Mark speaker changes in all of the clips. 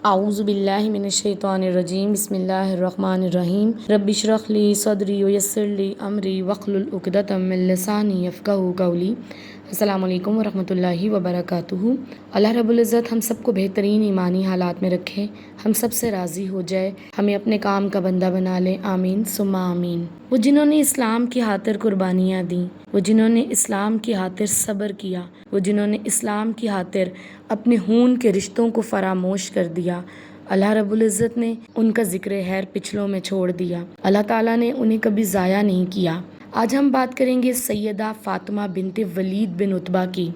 Speaker 1: اعوذ باللہ من الشیطان الرجیم بسم اللہ الرحمن الرحیم رب اشرح لی صدری ویسر لی امری واحلل عقدۃ من لسانی یفقہوا قولی۔ السلام علیکم ورحمۃ اللہ وبرکاتہ۔ اللہ رب العزت ہم سب کو بہترین ایمانی حالات میں رکھے، ہم سب سے راضی ہو جائے، ہمیں اپنے کام کا بندہ بنا لے، آمین ثم آمین۔ وہ جنہوں نے اسلام کی خاطر قربانیاں دیں، وہ جنہوں نے اسلام کی خاطر صبر کیا، وہ جنہوں نے اسلام کی خاطر اپنے خون کے رشتوں کو فراموش کر دیا، اللہ رب العزت نے ان کا ذکر خیر پچھلوں میں چھوڑ دیا، اللہ تعالیٰ نے انہیں کبھی ضائع نہیں کیا۔ آج ہم بات کریں گے سیدہ فاطمہ بنت ولید بن عتبہ کی،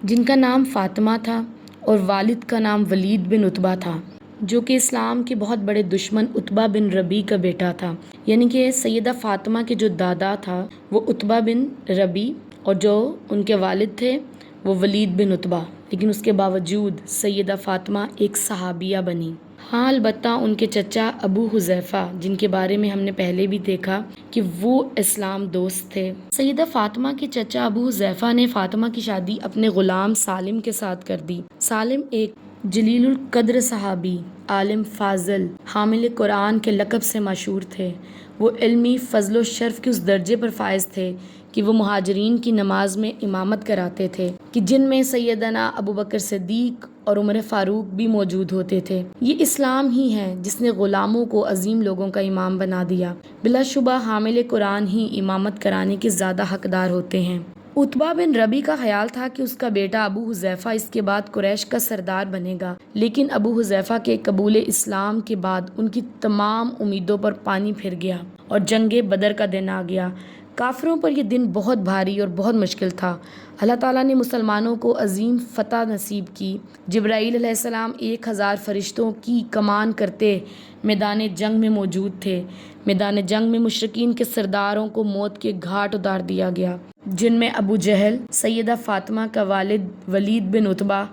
Speaker 1: جن کا نام فاطمہ تھا اور والد کا نام ولید بن عتبہ تھا، جو کہ اسلام کے بہت بڑے دشمن عتبہ بن ربیع کا بیٹا تھا۔ یعنی کہ سیدہ فاطمہ کے جو دادا تھا وہ عتبہ بن ربیع اور جو ان کے والد تھے وہ ولید بن عتبہ، لیکن اس کے باوجود سیدہ فاطمہ ایک صحابیہ بنی۔ ہاں البتہ ان کے چچا ابو حذیفہ، جن کے بارے میں ہم نے پہلے بھی دیکھا کہ وہ اسلام دوست تھے۔ سیدہ فاطمہ کے چچا ابو حذیفہ نے فاطمہ کی شادی اپنے غلام سالم کے ساتھ کر دی۔ سالم ایک جلیل القدر صحابی، عالم فاضل، حامل قرآن کے لقب سے مشہور تھے۔ وہ علمی فضل و شرف کے اس درجے پر فائز تھے کہ وہ مہاجرین کی نماز میں امامت کراتے تھے، کہ جن میں سیدنا ابوبکر صدیق اور عمر فاروق بھی موجود ہوتے تھے۔ یہ اسلام ہی ہے جس نے غلاموں کو عظیم لوگوں کا امام بنا دیا۔ بلا شبہ حامل قرآن ہی امامت کرانے کے زیادہ حقدار ہوتے ہیں۔ عتبہ بن ربیع کا خیال تھا کہ اس کا بیٹا ابو حذیفہ اس کے بعد قریش کا سردار بنے گا، لیکن ابو حذیفہ کے قبول اسلام کے بعد ان کی تمام امیدوں پر پانی پھر گیا اور جنگ بدر کا دن آ گیا۔ کافروں پر یہ دن بہت بھاری اور بہت مشکل تھا۔ اللہ تعالیٰ نے مسلمانوں کو عظیم فتح نصیب کی۔ جبرائیل علیہ السلام 1000 فرشتوں کی کمان کرتے میدان جنگ میں موجود تھے۔ میدان جنگ میں مشرکین کے سرداروں کو موت کے گھاٹ اتار دیا گیا، جن میں ابو جہل، سیدہ فاطمہ کا والد ولید بن عتبہ،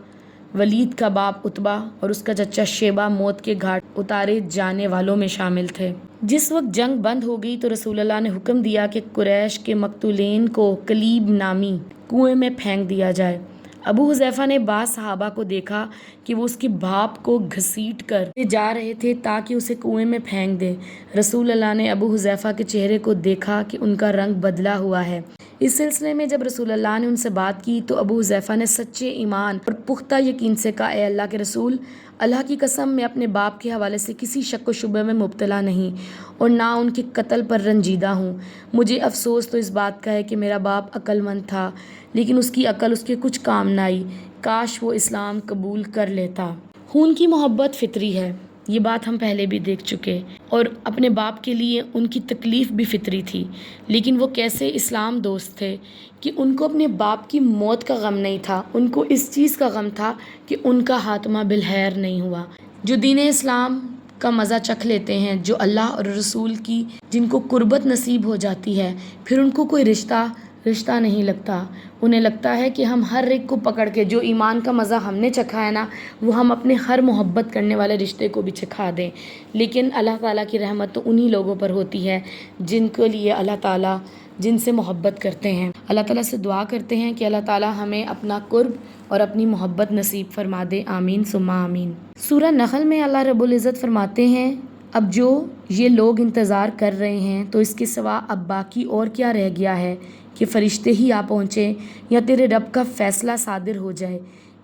Speaker 1: ولید کا باپ عتبہ اور اس کا چچا شیبہ موت کے گھاٹ اتارے جانے والوں میں شامل تھے۔ جس وقت جنگ بند ہو گئی تو رسول اللہ نے حکم دیا کہ قریش کے مقتولین کو کلیب نامی کنویں میں پھینک دیا جائے۔ ابو حذیفہ نے بعض صحابہ کو دیکھا کہ وہ اس کے باپ کو گھسیٹ کر جا رہے تھے تاکہ اسے کنویں میں پھینک دے۔ رسول اللہ نے ابو حذیفہ کے چہرے کو دیکھا کہ ان کا رنگ بدلا ہوا ہے۔ اس سلسلے میں جب رسول اللہ نے ان سے بات کی تو ابو حذیفہ نے سچے ایمان اور پختہ یقین سے کہا، اے اللہ کے رسول، اللہ کی قسم میں اپنے باپ کے حوالے سے کسی شک و شبہ میں مبتلا نہیں اور نہ ان کے قتل پر رنجیدہ ہوں۔ مجھے افسوس تو اس بات کا ہے کہ میرا باپ عقل مند تھا، لیکن اس کی عقل اس کے کچھ کام نہ آئی، کاش وہ اسلام قبول کر لیتا۔ خون کی محبت فطری ہے، یہ بات ہم پہلے بھی دیکھ چکے، اور اپنے باپ کے لیے ان کی تکلیف بھی فطری تھی، لیکن وہ کیسے اسلام دوست تھے کہ ان کو اپنے باپ کی موت کا غم نہیں تھا، ان کو اس چیز کا غم تھا کہ ان کا خاتمہ بالخیر نہیں ہوا۔ جو دین اسلام کا مزہ چکھ لیتے ہیں، جو اللہ اور رسول کی جن کو قربت نصیب ہو جاتی ہے، پھر ان کو کوئی رشتہ نہیں لگتا۔ انہیں لگتا ہے کہ ہم ہر ایک کو پکڑ کے جو ایمان کا مزہ ہم نے چکھا ہے نا، وہ ہم اپنے ہر محبت کرنے والے رشتے کو بھی چکھا دیں۔ لیکن اللہ تعالیٰ کی رحمت تو انہی لوگوں پر ہوتی ہے جن کے لیے اللہ تعالیٰ جن سے محبت کرتے ہیں۔ اللہ تعالیٰ سے دعا کرتے ہیں کہ اللہ تعالیٰ ہمیں اپنا قرب اور اپنی محبت نصیب فرما دے، آمین ثم آمین۔ سورہ نحل میں اللہ رب العزت فرماتے ہیں، اب جو یہ لوگ انتظار کر رہے ہیں تو اس کے سوا اب باقی اور کیا رہ گیا ہے کہ فرشتے ہی آ پہنچے یا تیرے رب کا فیصلہ صادر ہو جائے۔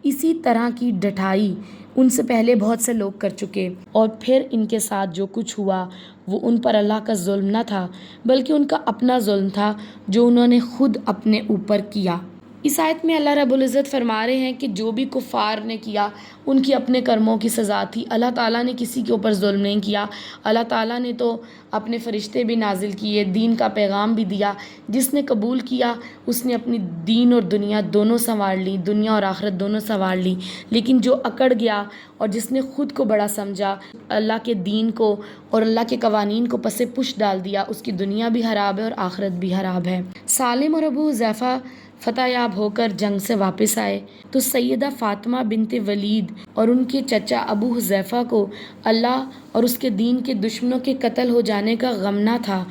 Speaker 1: اسی طرح کی ڈٹھائی ان سے پہلے بہت سے لوگ کر چکے، اور پھر ان کے ساتھ جو کچھ ہوا وہ ان پر اللہ کا ظلم نہ تھا بلکہ ان کا اپنا ظلم تھا جو انہوں نے خود اپنے اوپر کیا۔ اس آیت میں اللہ رب العزت فرما رہے ہیں کہ جو بھی کفار نے کیا ان کی اپنے کرموں کی سزا تھی، اللہ تعالیٰ نے کسی کے اوپر ظلم نہیں کیا۔ اللہ تعالیٰ نے تو اپنے فرشتے بھی نازل کیے، دین کا پیغام بھی دیا، جس نے قبول کیا اس نے اپنی دین اور دنیا دونوں سنوار لی، دنیا اور آخرت دونوں سنوار لی۔ لیکن جو اکڑ گیا اور جس نے خود کو بڑا سمجھا، اللہ کے دین کو اور اللہ کے قوانین کو پس پش ڈال دیا، اس کی دنیا بھی خراب ہے اور آخرت بھی خراب ہے۔ سالم اور ابو حذیفہ فتح یاب ہو کر جنگ سے واپس آئے تو سیدہ فاطمہ بنت ولید اور ان کے چچا ابو حذیفہ کو اللہ اور اس کے دین کے دشمنوں کے قتل ہو جانے کا غم نہ تھا۔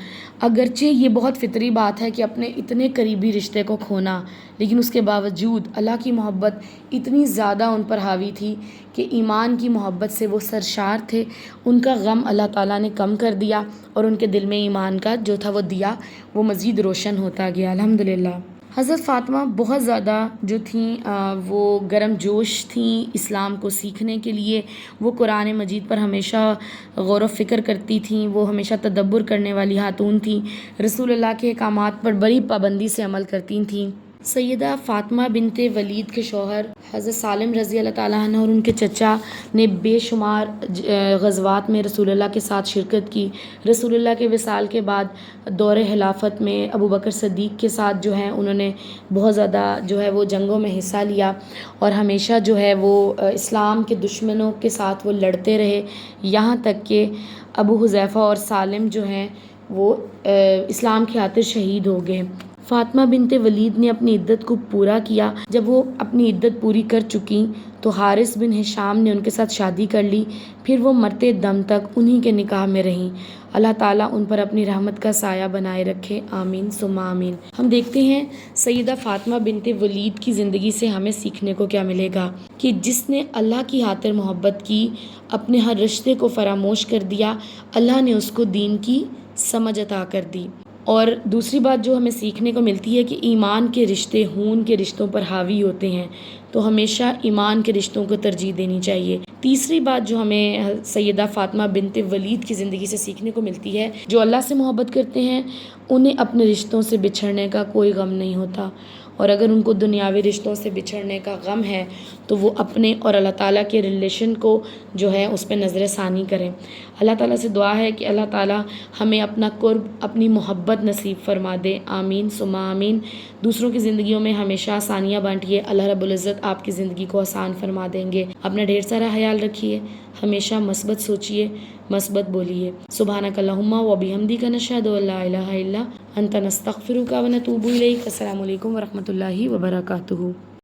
Speaker 1: اگرچہ یہ بہت فطری بات ہے کہ اپنے اتنے قریبی رشتے کو کھونا، لیکن اس کے باوجود اللہ کی محبت اتنی زیادہ ان پر حاوی تھی کہ ایمان کی محبت سے وہ سرشار تھے۔ ان کا غم اللہ تعالیٰ نے کم کر دیا اور ان کے دل میں ایمان کا جو تھا وہ دیا وہ مزید روشن ہوتا گیا، الحمدللہ۔ حضرت فاطمہ بہت زیادہ جو تھیں وہ گرم جوش تھیں اسلام کو سیکھنے کے لیے۔ وہ قرآن مجید پر ہمیشہ غور و فکر کرتی تھیں، وہ ہمیشہ تدبر کرنے والی خاتون تھیں، رسول اللہ کے احکامات پر بڑی پابندی سے عمل کرتی تھیں۔ سیدہ فاطمہ بنت ولید کے شوہر حضرت سالم رضی اللہ تعالیٰ عنہ اور ان کے چچا نے بے شمار غزوات میں رسول اللہ کے ساتھ شرکت کی۔ رسول اللہ کے وصال کے بعد دور خلافت میں ابو بکر صدیق کے ساتھ جو ہے انہوں نے بہت زیادہ جو ہے وہ جنگوں میں حصہ لیا اور ہمیشہ جو ہے وہ اسلام کے دشمنوں کے ساتھ وہ لڑتے رہے، یہاں تک کہ ابو حذیفہ اور سالم جو ہیں وہ اسلام کی خاطر شہید ہو گئے۔ فاطمہ بنت ولید نے اپنی عدت کو پورا کیا۔ جب وہ اپنی عدت پوری کر چکیں تو حارث بن ہشام نے ان کے ساتھ شادی کر لی، پھر وہ مرتے دم تک انہی کے نکاح میں رہیں۔ اللہ تعالیٰ ان پر اپنی رحمت کا سایہ بنائے رکھے، آمین ثم آمین۔ ہم دیکھتے ہیں سیدہ فاطمہ بنت ولید کی زندگی سے ہمیں سیکھنے کو کیا ملے گا کہ جس نے اللہ کی خاطر محبت کی، اپنے ہر رشتے کو فراموش کر دیا، اللہ نے اس کو دین کی سمجھ عطا کر دی۔ اور دوسری بات جو ہمیں سیکھنے کو ملتی ہے کہ ایمان کے رشتے خون کے رشتوں پر حاوی ہوتے ہیں، تو ہمیشہ ایمان کے رشتوں کو ترجیح دینی چاہیے۔ تیسری بات جو ہمیں سیدہ فاطمہ بنت ولید کی زندگی سے سیکھنے کو ملتی ہے، جو اللہ سے محبت کرتے ہیں انہیں اپنے رشتوں سے بچھڑنے کا کوئی غم نہیں ہوتا، اور اگر ان کو دنیاوی رشتوں سے بچھڑنے کا غم ہے تو وہ اپنے اور اللہ تعالیٰ کے ریلیشن کو جو ہے اس پہ نظر ثانی کریں۔ اللہ تعالیٰ سے دعا ہے کہ اللہ تعالیٰ ہمیں اپنا قرب، اپنی محبت نصیب فرما دے، آمین ثم آمین۔ دوسروں کی زندگیوں میں ہمیشہ آسانیاں بانٹیے، اللہ رب العزت آپ کی زندگی کو آسان فرما دیں گے۔ اپنا ڈھیر سارا خیال رکھیے، ہمیشہ مثبت سوچیے، مثبت بولیے۔ سبحانک اللہم و بحمدک نشہد ان لا الہ الا انت نستغفرک و نتوب الیک۔ السلام علیکم ورحمۃ اللہ وبرکاتہ۔